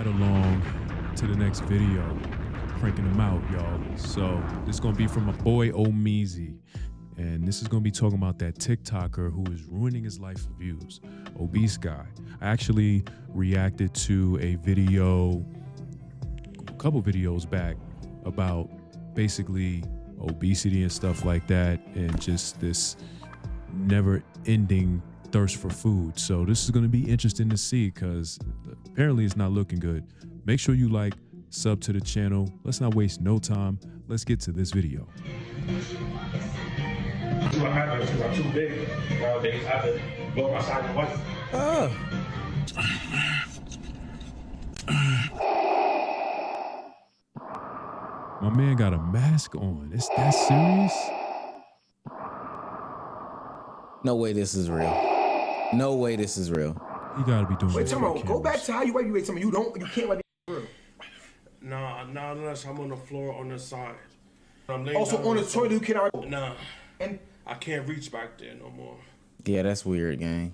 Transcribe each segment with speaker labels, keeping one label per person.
Speaker 1: right along to the next video, cranking them out, y'all. So this is gonna be from my boy Omeezy, and this is gonna be talking about that TikToker who is ruining his life for views, obese guy. I actually reacted to a video, a couple videos back, about basically obesity and stuff like that, and just this never-ending thirst for food. So this is going to be interesting to see because apparently it's not looking good. Make sure you like, sub to the channel. Let's not waste no time. Let's get to this video.
Speaker 2: That's what happens because I'm too big nowadays. I have to go outside and wife.
Speaker 1: My man got a mask on. Is that serious?
Speaker 3: No way this is real. No way this is real.
Speaker 1: You gotta be doing
Speaker 4: Wait,
Speaker 1: this.
Speaker 4: Tomo, go back to how you wipe your face. You can't wipe your face.
Speaker 2: Nah, not unless I'm on the floor on the side. I'm laying
Speaker 4: Also
Speaker 2: down
Speaker 4: on the toilet, you cannot.
Speaker 2: Nah,
Speaker 4: And
Speaker 2: I can't reach back there no more.
Speaker 3: Yeah, that's weird, gang.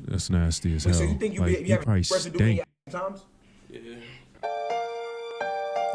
Speaker 1: That's nasty as
Speaker 4: wait,
Speaker 1: hell.
Speaker 4: so you think
Speaker 1: Like,
Speaker 4: you have
Speaker 1: probably
Speaker 4: residue in your
Speaker 1: stink.
Speaker 4: times?
Speaker 2: Yeah.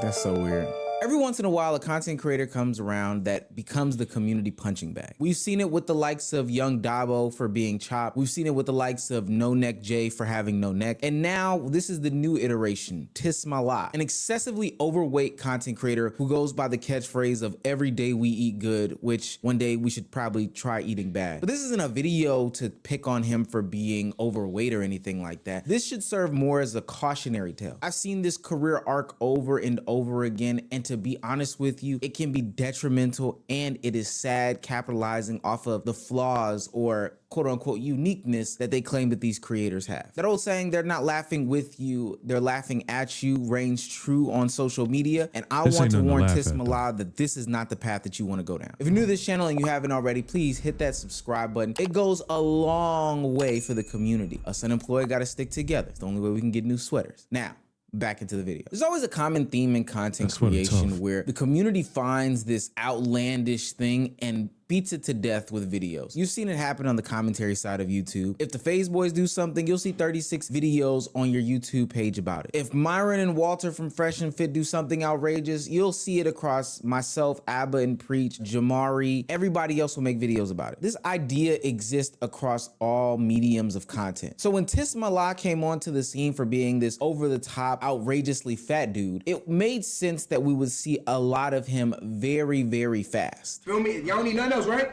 Speaker 3: That's so weird. Every once in a while, a content creator comes around that becomes the community punching bag. We've seen it with the likes of Young Dabo for being chopped. We've seen it with the likes of No Neck Jay for having no neck. And now this is the new iteration, Tismallah, an excessively overweight content creator who goes by the catchphrase of every day we eat good, which one day we should probably try eating bad. But this isn't a video to pick on him for being overweight or anything like that. This should serve more as a cautionary tale. I've seen this career arc over and over again, and to be honest with you, it can be detrimental and it is sad, capitalizing off of the flaws or quote unquote uniqueness that they claim that these creators have. That old saying, they're not laughing with you, they're laughing at you, reigns true on social media. And I want to warn Tismallah that this is not the path that you want to go down. If you're new to this channel and you haven't already, please hit that subscribe button. It goes a long way for the community. Us unemployed got to stick together. It's the only way we can get new sweaters. Now, back into the video. There's always a common theme in content creation where the community finds this outlandish thing and beats it to death with videos. You've seen it happen on the commentary side of YouTube. If the FaZe Boys do something, you'll see 36 videos on your YouTube page about it. If Myron and Walter from Fresh and Fit do something outrageous, you'll see it across myself, Abba and Preach, Jamari, everybody else will make videos about it. This idea exists across all mediums of content. So when Tismallah came onto the scene for being this over-the-top, outrageously fat dude, it made sense that we would see a lot of him very, very fast.
Speaker 4: Feel me? Y'all don't need nothing else, right?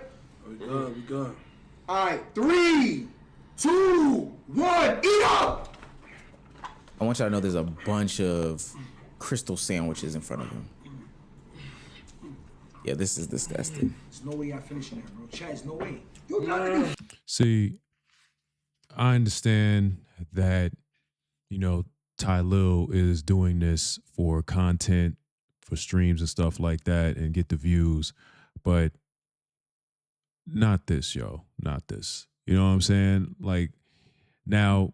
Speaker 2: We good.
Speaker 4: All right, 3, 2, 1, eat up!
Speaker 3: I want y'all to know there's a bunch of crystal sandwiches in front of him. Yeah, this is disgusting.
Speaker 4: There's no way y'all finishing that, bro. Chaz, no way. You're not gonna be.
Speaker 1: See, I understand that, you know, Ty Lil is doing this for content, for streams and stuff like that, and get the views, but not this, yo, not this. You know what I'm saying? Like, now,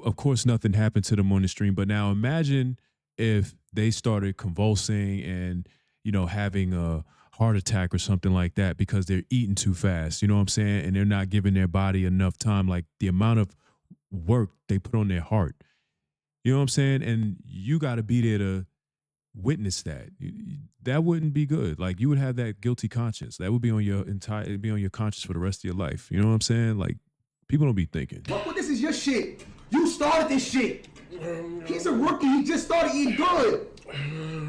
Speaker 1: of course, nothing happened to them on the stream, but now imagine if they started convulsing and, you know, having a heart attack or something like that because they're eating too fast, you know what I'm saying? And they're not giving their body enough time, like the amount of work they put on their heart. You know what I'm saying? And you got to be there to witness that. That wouldn't be good. Like, you would have that guilty conscience. That would be on your it'd be on your conscience for the rest of your life. You know what I'm saying? Like, people don't be thinking.
Speaker 4: What this is your shit. You started this shit. He's a rookie. He just started eating good.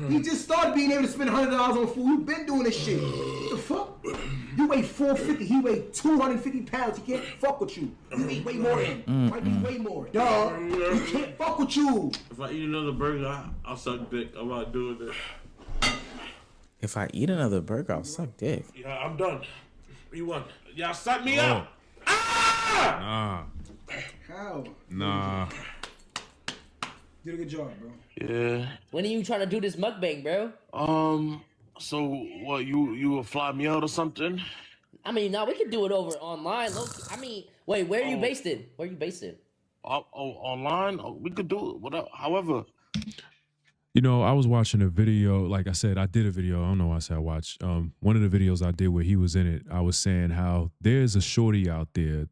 Speaker 4: He just started being able to spend $100 on food. You've been doing this shit. What the fuck? You weigh 450. He weighed 250 pounds. He can't fuck with you. You eat way more than him. Might be way more. Dog. He can't fuck with you.
Speaker 2: If I eat another burger, I'll suck dick. I'm not doing it.
Speaker 3: If I eat another burger, I'll suck dick.
Speaker 2: Yeah, I'm done. You won. Y'all suck me up. Ah!
Speaker 1: Nah.
Speaker 4: How?
Speaker 1: Nah.
Speaker 4: Did a good job, bro.
Speaker 2: Yeah.
Speaker 5: When are you trying to do this mukbang, bro?
Speaker 2: So what? You will fly me out or something?
Speaker 5: I mean, no, we could do it over online. Look, I mean, wait, where are you based in? Where are you based in?
Speaker 2: Online? We could do it. Whatever. However.
Speaker 1: You know, I was watching a video. Like I said, I did a video. I don't know why I said I watched. One of the videos I did where he was in it, I was saying how there's a shorty out there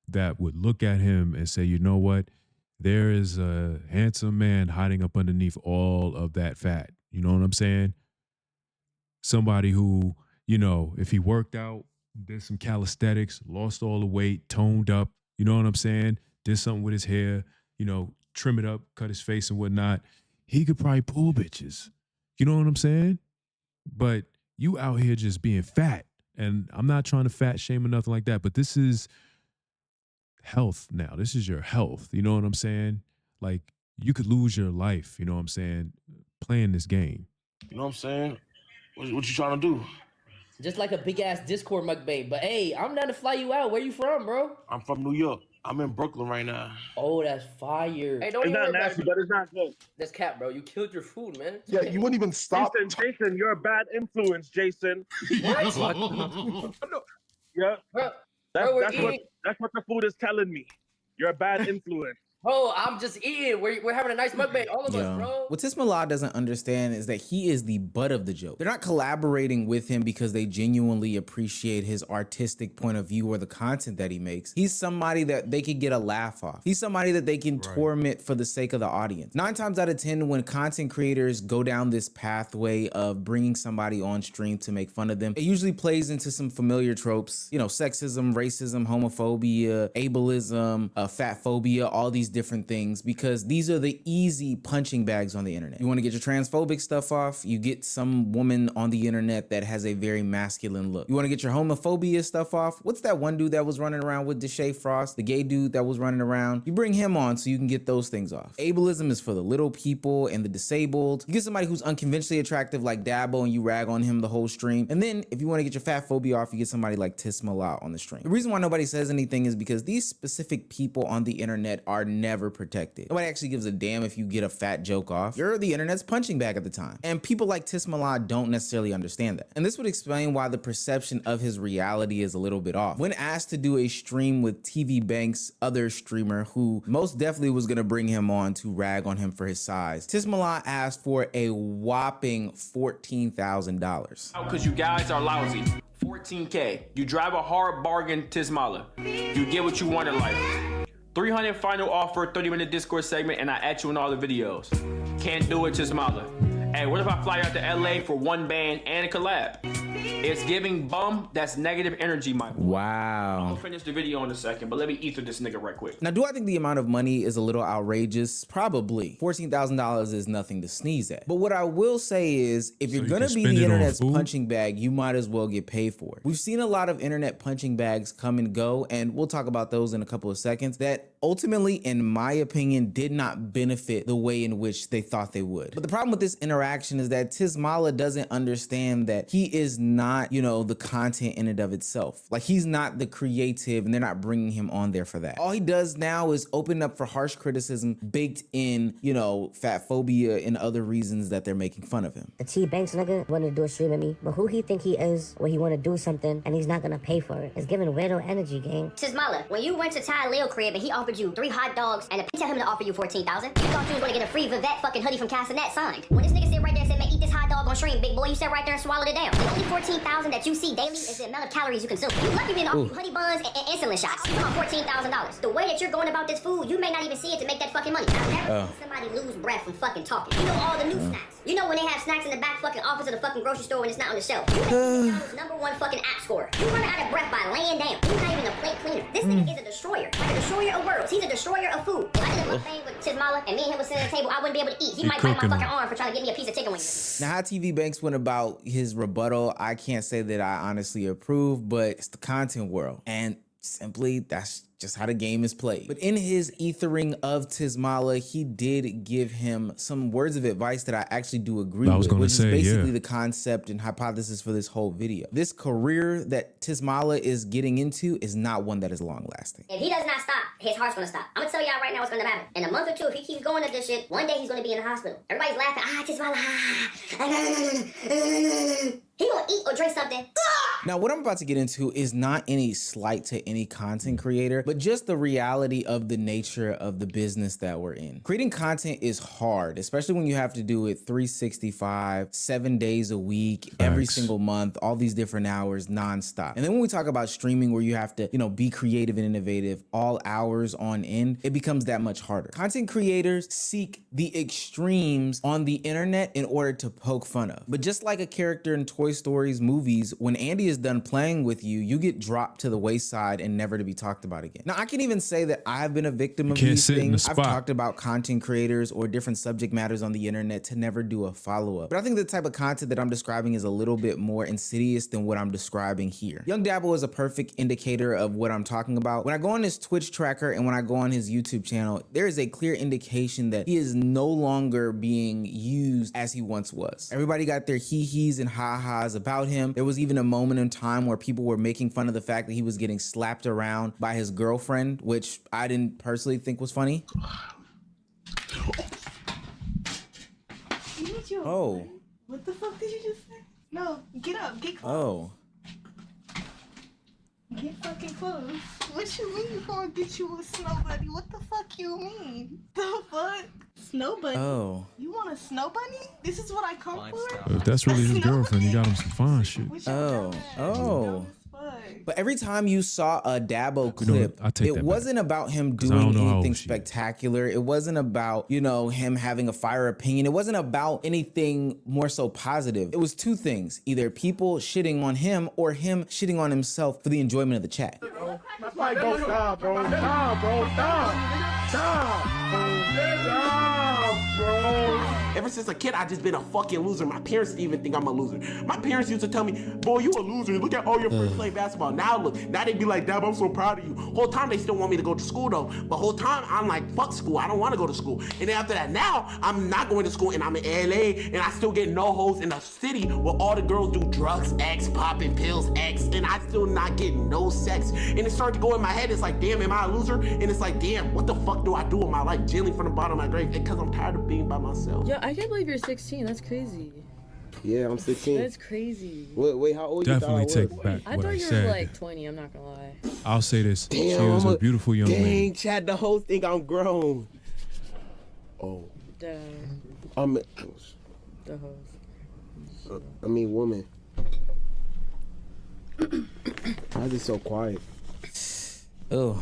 Speaker 1: that would look at him and say, you know what? there is a handsome man hiding up underneath all of that fat. You know what I'm saying? Somebody who, you know, if he worked out, did some calisthenics, lost all the weight, toned up, you know what I'm saying? Did something with his hair, you know, trim it up, cut his face and whatnot. He could probably pull bitches. You know what I'm saying? But you out here just being fat. And I'm not trying to fat shame or nothing like that, but this is health now. This is your health. You know what I'm saying? Like, you could lose your life, you know what I'm saying, playing this game.
Speaker 2: You know what I'm saying? What you trying to do?
Speaker 5: Just like a big ass Discord mukbang. But hey, I'm down to fly you out. Where you from, bro?
Speaker 2: I'm from New York. I'm in Brooklyn right now.
Speaker 5: Oh, that's fire. Hey, don't
Speaker 6: It's
Speaker 5: even
Speaker 6: not
Speaker 5: worry about
Speaker 6: nasty,
Speaker 5: it.
Speaker 6: but it's not good.
Speaker 5: That's cap, bro. You killed your food, man.
Speaker 7: Yeah, you wouldn't even stop.
Speaker 6: Jason, you're a bad influence, Jason.
Speaker 5: What?
Speaker 6: Yeah,
Speaker 5: Bro,
Speaker 6: that's what the food is telling me. You're a bad influence.
Speaker 5: Bro, I'm just eating. We're having a nice mukbang, all of us, bro.
Speaker 3: What Tismallah doesn't understand is that he is the butt of the joke. They're not collaborating with him because they genuinely appreciate his artistic point of view or the content that he makes. He's somebody that they could get a laugh off. He's somebody that they can torment for the sake of the audience. 9 times out of 10, when content creators go down this pathway of bringing somebody on stream to make fun of them, it usually plays into some familiar tropes, you know, sexism, racism, homophobia, ableism, fat phobia, all these different things, because these are the easy punching bags on the internet. You want to get your transphobic stuff off, you get some woman on the internet that has a very masculine look. You want to get your homophobia stuff off, what's that one dude that was running around with Deshae Frost, the gay dude that was running around? You bring him on so you can get those things off. Ableism is for the little people and the disabled. You get somebody who's unconventionally attractive like Dabo and you rag on him the whole stream. And then if you want to get your fat phobia off, you get somebody like Tismallah on the stream. The reason why nobody says anything is because these specific people on the internet are never protected. Nobody actually gives a damn if you get a fat joke off. You're the internet's punching bag at the time. And people like Tismallah don't necessarily understand that. And this would explain why the perception of his reality is a little bit off. When asked to do a stream with TV Bank's other streamer, who most definitely was gonna bring him on to rag on him for his size, Tismallah asked for a whopping $14,000.
Speaker 8: Because you guys are lousy. 14K. You drive a hard bargain, Tismallah. You get what you want in life. 300 final offer, 30-minute Discord segment, and I at you in all the videos. Can't do it, Tismallah. Hey, what if I fly out to LA for one band and a collab? It's giving bum, that's negative energy, my boy.
Speaker 3: Wow.
Speaker 8: I'm gonna finish the video in a second, but let me ether this nigga right quick.
Speaker 3: Now, do I think the amount of money is a little outrageous? Probably. $14,000 is nothing to sneeze at. But what I will say is, if you're gonna be the internet's punching bag, you might as well get paid for it. We've seen a lot of internet punching bags come and go, and we'll talk about those in a couple of seconds, that ultimately, in my opinion, did not benefit the way in which they thought they would. But the problem with this interaction is that Tismallah doesn't understand that he is not, you know, the content in and of itself. Like, he's not the creative, and they're not bringing him on there for that. All he does now is open up for harsh criticism baked in, you know, fat phobia and other reasons that they're making fun of him.
Speaker 9: The T Banks nigga wanted to do a stream with me, but who he think he is where he want to do something and he's not gonna pay for it? It's giving weirdo energy, gang.
Speaker 10: Tismallah, when you went to Ty Lil crib and he offered you 3 hot dogs and tell him to offer you 14,000, you thought you was gonna get a free Vivette fucking hoodie from Castanet signed. When this nigga sit right there and said, man, eat this hot dog on stream, big boy, you sat right there and swallowed it down. The only 14,000 that you see daily is the amount of calories you consume. You lucky being offered honey buns and insulin shots. You want $14,000. The way that you're going about this food, you may not even see it to make that fucking money. I've never seen somebody lose breath from fucking talking. You know all the new snacks. You know when they have snacks in the back fucking office of the fucking grocery store when it's not on the shelf. You make McDonald's #1 fucking app score. You run out of breath by laying down. You're not even a plate cleaner. This nigga is a destroyer. Like a destroyer of worlds. He's a destroyer of food. If I did a thing with Tismallah and me and him was sitting at the table, I wouldn't be able to eat. He might bite my fucking arm for trying to get me a piece of chicken wing.
Speaker 3: Now, how TV Banks went about his rebuttal, I can't say that I honestly approve, but it's the content world. And simply, that's just how the game is played. But in his ethering of Tismallah, he did give him some words of advice that I actually do agree with, which is basically the concept and hypothesis for this whole video. This career that Tismallah is getting into is not one that is long lasting.
Speaker 10: If he does not stop, his heart's gonna stop. I'm gonna tell y'all right now what's gonna happen. In a month or two, if he keeps going at this shit, one day he's gonna be in the hospital. Everybody's laughing, Tismallah, he gonna eat or drink something.
Speaker 3: Now, what I'm about to get into is not any slight to any content creator, but just the reality of the nature of the business that we're in. Creating content is hard, especially when you have to do it 365, 7 days a week, every single month, all these different hours, nonstop. And then when we talk about streaming, where you have to, be creative and innovative all hours on end, it becomes that much harder. Content creators seek the extremes on the internet in order to poke fun of. But just like a character in Toy Story's movies, when Andy is done playing with you, you get dropped to the wayside and never to be talked about again. Now, I can even say that I've been a victim of these things. I've talked about content creators or different subject matters on the internet to never do a follow-up. But I think the type of content that I'm describing is a little bit more insidious than what I'm describing here. Young Dabble is a perfect indicator of what I'm talking about. When I go on his Twitch tracker and when I go on his YouTube channel, there is a clear indication that he is no longer being used as he once was. Everybody got their hee-hees and ha-has about him. There was even a moment in time where people were making fun of the fact that he was getting slapped around by his girlfriend, which I didn't personally think was funny. Oh.
Speaker 7: What the fuck did you just say? No, get up, get close.
Speaker 3: Oh.
Speaker 7: Get fucking close. What you mean you gonna get you a snow bunny? What the fuck you mean? The fuck? Snow bunny?
Speaker 3: Oh.
Speaker 7: You want a snow bunny? This is what I come for?
Speaker 1: If that's really his girlfriend, you got him some fine shit.
Speaker 3: Oh. But every time you saw a Dabo clip, it wasn't about him doing anything spectacular. It wasn't about, him having a fire opinion. It wasn't about anything more so positive. It was two things, either people shitting on him or him shitting on himself for the enjoyment of the chat.
Speaker 2: That's like, go stop, bro. Stop, bro. Stop. Stop. Stop, bro.
Speaker 11: Ever since a kid, I just been a fucking loser. My parents didn't even think I'm a loser. My parents used to tell me, boy, you a loser. Look at all your friends play basketball. Now look, now they be like, Dab, I'm so proud of you. Whole time they still want me to go to school though. But whole time I'm like, fuck school. I don't want to go to school. And then after that, now I'm not going to school and I'm in LA and I still get no hoes in a city where all the girls do drugs, X, popping pills, X, and I still not getting no sex. And it started to go in my head. It's like, damn, am I a loser? And it's like, damn, what the fuck do I do with my life? Jailing from the bottom of my grave because I'm tired of being by myself.
Speaker 5: Yo, I can't believe you're 16. That's crazy.
Speaker 11: Yeah, I'm 16.
Speaker 5: That's crazy.
Speaker 11: Wait, how old
Speaker 1: Definitely
Speaker 11: you thought I was?
Speaker 1: take back
Speaker 5: I
Speaker 1: what
Speaker 5: thought
Speaker 1: I
Speaker 5: you
Speaker 1: said.
Speaker 5: were like 20. I'm not gonna lie.
Speaker 1: I'll say this.
Speaker 11: Damn,
Speaker 1: she was a beautiful young lady.
Speaker 11: Dang, Chad, the whole thing, I'm grown. Oh.
Speaker 5: Damn.
Speaker 11: I'm
Speaker 5: The hoes.
Speaker 11: I mean, woman. Why is it so quiet?
Speaker 3: Oh.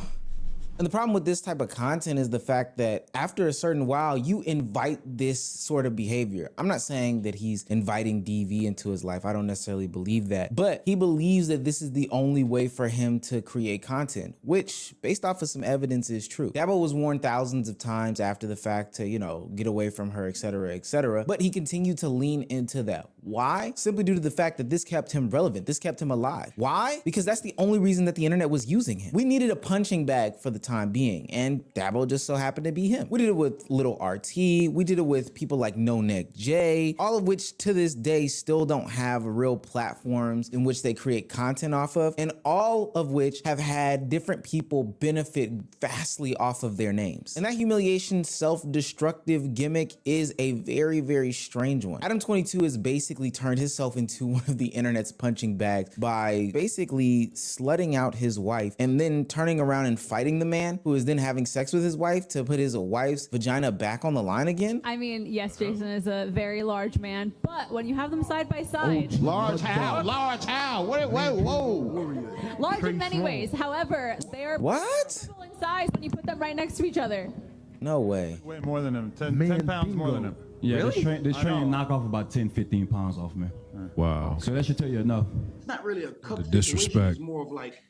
Speaker 3: And the problem with this type of content is the fact that after a certain while, you invite this sort of behavior. I'm not saying that he's inviting DV into his life. I don't necessarily believe that. But he believes that this is the only way for him to create content, which, based off of some evidence, is true. Dabo was warned thousands of times after the fact to, get away from her, etc., etc. But he continued to lean into that. Why? Simply due to the fact that this kept him relevant. This kept him alive. Why? Because that's the only reason that the internet was using him. We needed a punching bag for the time being, and Dabo just so happened to be him. We did it with Little RT. We did it with people like No Neck J, all of which to this day still don't have real platforms in which they create content off of, and all of which have had different people benefit vastly off of their names. And that humiliation, self-destructive gimmick is a very, very strange one. Adam 22 is basically turned himself into one of the internet's punching bags by basically slutting out his wife and then turning around and fighting the man who is then having sex with his wife to put his wife's vagina back on the line again.
Speaker 12: I mean, yes, Jason is a very large man, but when you have them side by side.
Speaker 2: Large how? Large how? Whoa.
Speaker 12: Large in many ways. However, they are
Speaker 3: what?
Speaker 12: in size when you put them right next to each other.
Speaker 3: No way.
Speaker 13: Way more than him. 10 pounds more than him.
Speaker 14: Yeah,
Speaker 13: Really?
Speaker 14: this train knock off about 10, 15 pounds off me.
Speaker 1: Wow.
Speaker 14: So that should tell you enough.
Speaker 15: It's not really a cup
Speaker 1: The
Speaker 15: situation.
Speaker 1: disrespect.
Speaker 15: It's more of like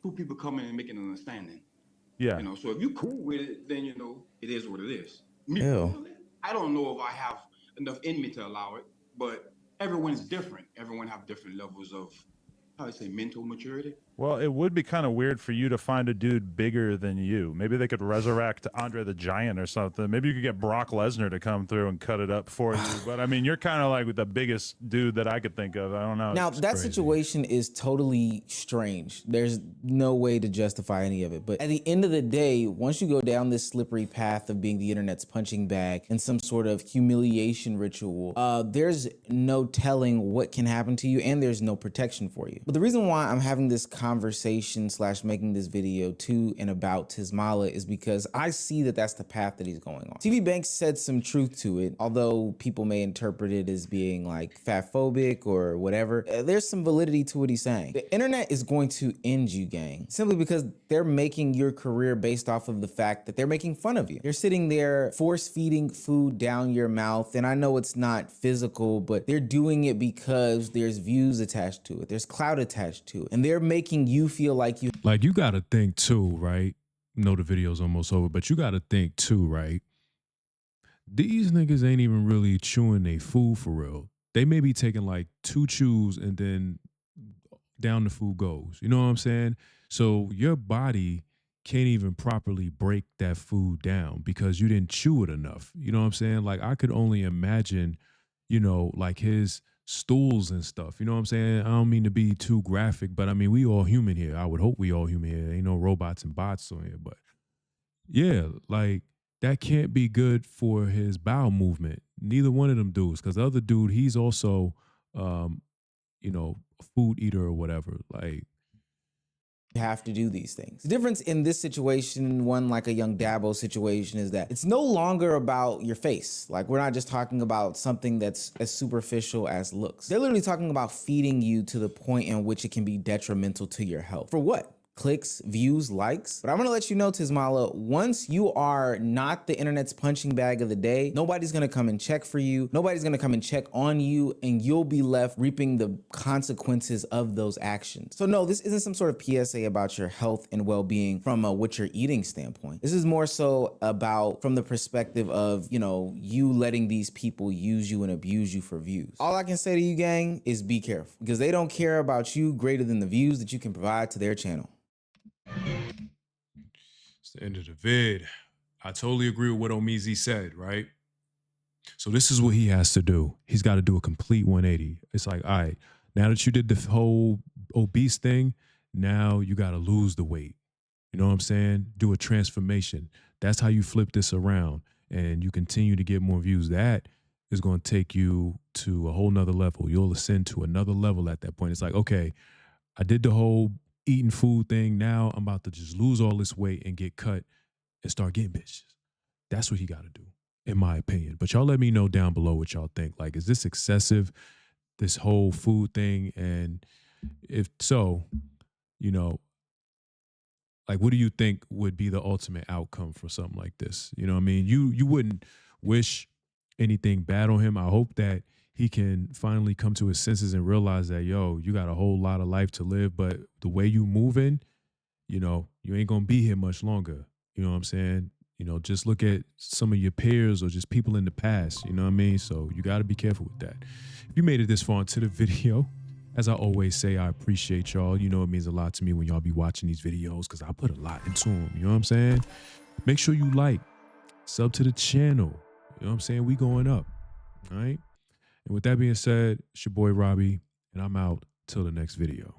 Speaker 15: two people coming and making an understanding.
Speaker 13: Yeah.
Speaker 15: So if you cool with it, then it is what it is. Me
Speaker 3: Ew.
Speaker 15: personally, I don't know if I have enough in me to allow it, but everyone's different. Everyone have different levels of, how I say, mental maturity.
Speaker 13: Well, it would be kind of weird for you to find a dude bigger than you. Maybe they could resurrect Andre the Giant or something. Maybe you could get Brock Lesnar to come through and cut it up for you. But I mean, you're kind of like the biggest dude that I could think of. I don't know.
Speaker 3: Now,
Speaker 13: It's
Speaker 3: that
Speaker 13: crazy.
Speaker 3: situation is totally strange. There's no way to justify any of it. But at the end of the day, once you go down this slippery path of being the internet's punching bag and some sort of humiliation ritual, there's no telling what can happen to you, and there's no protection for you. But the reason why I'm having this conversation / making this video to and about Tismallah is because I see that that's the path that he's going on. TV Banks said some truth to it, although people may interpret it as being like fatphobic or whatever. There's some validity to what he's saying. The internet is going to end you, gang, simply because they're making your career based off of the fact that they're making fun of you. They're sitting there force feeding food down your mouth, and I know it's not physical, but they're doing it because there's views attached to it, there's clout attached to it, and they're making you feel like
Speaker 1: you gotta think too, right? No, the video's almost over, but you gotta think too, right? These niggas ain't even really chewing their food for real. They may be taking like 2 chews and then down the food goes. You know what I'm saying? So your body can't even properly break that food down because you didn't chew it enough. You know what I'm saying? Like I could only imagine, you know, like his stools and stuff. You know what I'm saying? I don't mean to be too graphic, but I mean, we all human here. I would hope we all human here. Ain't no robots and bots on here, but yeah, like that can't be good for his bowel movement. Neither one of them dudes, because the other dude, he's also, you know, a food eater or whatever. Like,
Speaker 3: have to do these things. The difference in this situation, one like a young Dabo situation, is that it's no longer about your face. Like, we're not just talking about something that's as superficial as looks. They're literally talking about feeding you to the point in which it can be detrimental to your health. For what? Clicks, views, likes. But I'm gonna let you know, Tismallah, once you are not the internet's punching bag of the day, nobody's gonna come and check for you. Nobody's gonna come and check on you, and you'll be left reaping the consequences of those actions. So no, this isn't some sort of PSA about your health and well-being from a what you're eating standpoint. This is more so about from the perspective of, you know, you letting these people use you and abuse you for views. All I can say to you, gang, is be careful, because they don't care about you greater than the views that you can provide to their channel.
Speaker 1: It's the end of the vid. I totally agree with what Omizi said, right? So this is what he has to do. He's got to do a complete 180. It's like, all right, now that you did the whole obese thing, now you got to lose the weight. You know what I'm saying? Do a transformation. That's how you flip this around and you continue to get more views. That is going to take you to a whole nother level. You'll ascend to another level at that point. It's like, okay, I did the whole eating food thing. Now I'm about to just lose all this weight and get cut and start getting bitches. That's what he got to do, in my opinion. But y'all let me know down below what y'all think. Like, is this excessive, this whole food thing? And if so, you know, like, what do you think would be the ultimate outcome for something like this? You know what I mean? You wouldn't wish anything bad on him. I hope that he can finally come to his senses and realize that, yo, you got a whole lot of life to live, but the way you moving, you know, you ain't gonna be here much longer. You know what I'm saying? You know, just look at some of your peers or just people in the past, you know what I mean? So you gotta be careful with that. If you made it this far into the video, as I always say, I appreciate y'all. You know, it means a lot to me when y'all be watching these videos because I put a lot into them, you know what I'm saying? Make sure you like, sub to the channel. You know what I'm saying? We going up, all right? And with that being said, it's your boy Robbie, and I'm out till the next video.